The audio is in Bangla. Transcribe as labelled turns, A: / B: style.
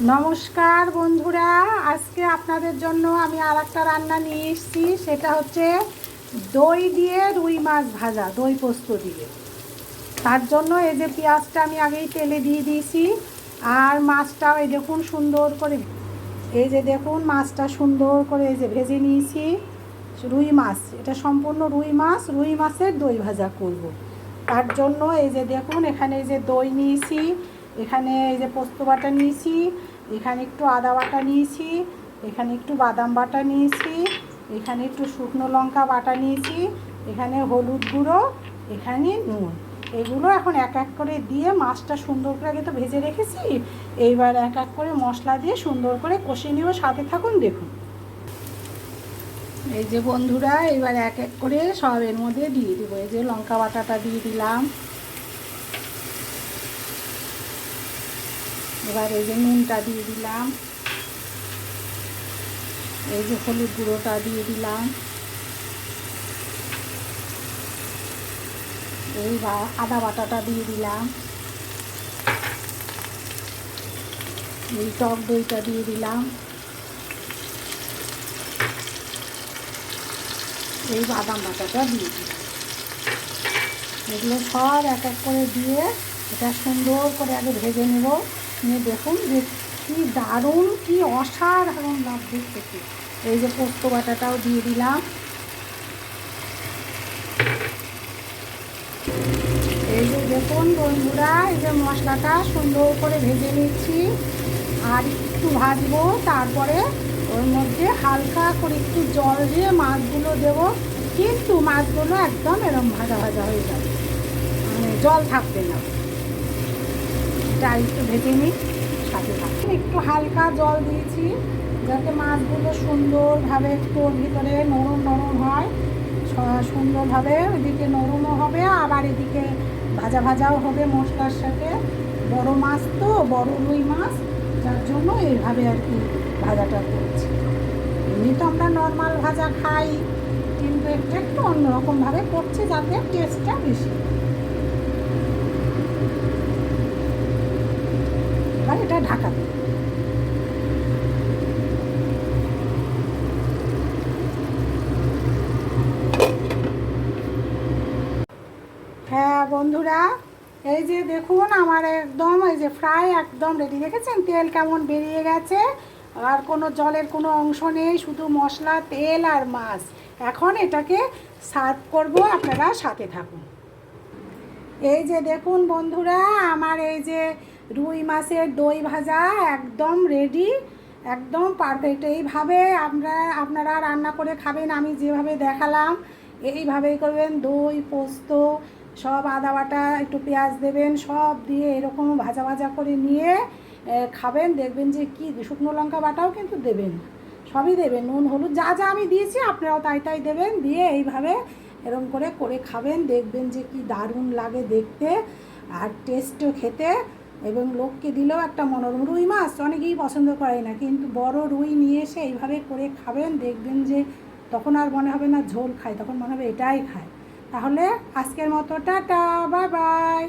A: নমস্কার বন্ধুরা, আজকে আপনাদের জন্য আমি আর একটা রান্না নিয়ে এসেছি। সেটা হচ্ছে দই দিয়ে রুই মাছ ভাজা, দই পোস্ত দিয়ে। তার জন্য এই যে পেঁয়াজটা আমি আগেই তেলে দিয়ে দিয়েছি, আর মাছটাও এই দেখুন সুন্দর করে, এই যে দেখুন মাছটা সুন্দর করে এই যে ভেজে নিয়েছি। রুই মাছ, এটা সম্পূর্ণ রুই মাছ, রুই মাছের দই ভাজা করব। তার জন্য এই যে দেখুন এখানে এই যে দই নিয়েছি, এখানে এই যে পোস্ত বাটা নিয়েছি, এখানে একটু আদা বাটা নিয়েছি, এখানে একটু বাদাম বাটা নিয়েছি, এখানে একটু শুকনো লঙ্কা বাটা নিয়েছি, এখানে হলুদ গুঁড়ো, এখানে নুন। এগুলো এখন এক এক করে দিয়ে মাছটা সুন্দর করে আগে তো ভেজে রেখেছি, এইবার এক এক করে মশলা দিয়ে সুন্দর করে কষে নিব। সাথে থাকুন, দেখুন। এই যে বন্ধুরা, এবার এক এক করে সব এর মধ্যে দিয়ে দেবো। এই যে লঙ্কা বাটাটা দিয়ে দিলাম, এবার এই যে নুনটা দিয়ে দিলাম, এই যে হলুদ গুঁড়োটা দিয়ে দিলাম, এই আদা বাটাটা দিয়ে দিলাম, এই টক দইটা দিয়ে দিলাম, এই বাদাম বাটাটা দিয়ে দিলাম। এগুলো সব এক এক করে দিয়ে এটা সুন্দর করে আগে ভেজে নেব। নিয়ে দেখুন যে কী দারুণ, কী অসাধারণ লাগবে খেতে। এই যে পোস্ত বাটাটাও দিয়ে দিলাম, এই যে দেখুন বন্ধুরা, এই যে মশলাটা সুন্দর করে ভেজে নিচ্ছি। আর একটু ভাজবো, তারপরে ওর মধ্যে হালকা করে একটু জল দিয়ে মাছগুলো দেবো। কিন্তু মাছগুলো একদম এরম ভাজা ভাজা হয়ে যাবে, মানে জল থাকবে না। এটা একটু ভেজে নিই, সাথে থাকবে। একটু হালকা জল দিয়েছি যাতে মাছগুলো সুন্দরভাবে একটু ওর ভিতরে নরম নরম হয়, সুন্দরভাবে ওইদিকে নরমও হবে, আবার এদিকে ভাজা ভাজাও হবে মশলার সাথে। বড় মাছ তো, বড় রুই মাছ, যার জন্য এইভাবে আর কি ভাজাটা করছি। এমনি তো আমরা নর্মাল ভাজা খাই, কিন্তু একটু একটু অন্যরকমভাবে করছি যাতে টেস্টটা বেশি। এবার এটা ঢাকা দিই। হ্যাঁ বন্ধুরা, এই যে দেখুন আমার একদম এই যে ফ্রাই একদম রেডি। দেখেছেন তেল কেমন বেরিয়ে গেছে, আর কোনো জলের কোনো অংশ নেই, শুধু মশলা, তেল আর মাছ। এখন এটাকে সার্ভ করব, আপনারা সাথে থাকুন। এই যে দেখুন বন্ধুরা, আমার এই যে রুই মাছের দই ভাজা একদম রেডি, একদম পারফেক্ট। এইভাবে আপনারা রান্না করে খাবেন, আমি যেভাবে দেখালাম এইভাবেই করবেন। দই পোস্ত সব, আদা বাটা, একটু পেঁয়াজ দেবেন, সব দিয়ে এরকম ভাজা ভাজা করে নিয়ে খাবেন। দেখবেন যে কি, শুকনো লঙ্কা বাটাও কিন্তু দেবেন, সবই দেবেন, নুন হলুদ যা যা আমি দিয়েছি আপনারাও তাই তাই দেবেন। দিয়ে এইভাবে এরকম করে করে খাবেন, দেখবেন যে কি দারুণ লাগে দেখতে আর টেস্টও খেতে। এবং লোককে দিলেও একটা মনোরম। রুই মাছ অনেকেই পছন্দ করে না, কিন্তু বড় রুই নিয়ে এসে এইভাবে করে খাবেন, দেখবেন যে তখন আর মনে হবে না ঝোল খায়, তখন মনে হবে এটাই খায়। তাহলে আজকের মতো টাটা, বাই বাই।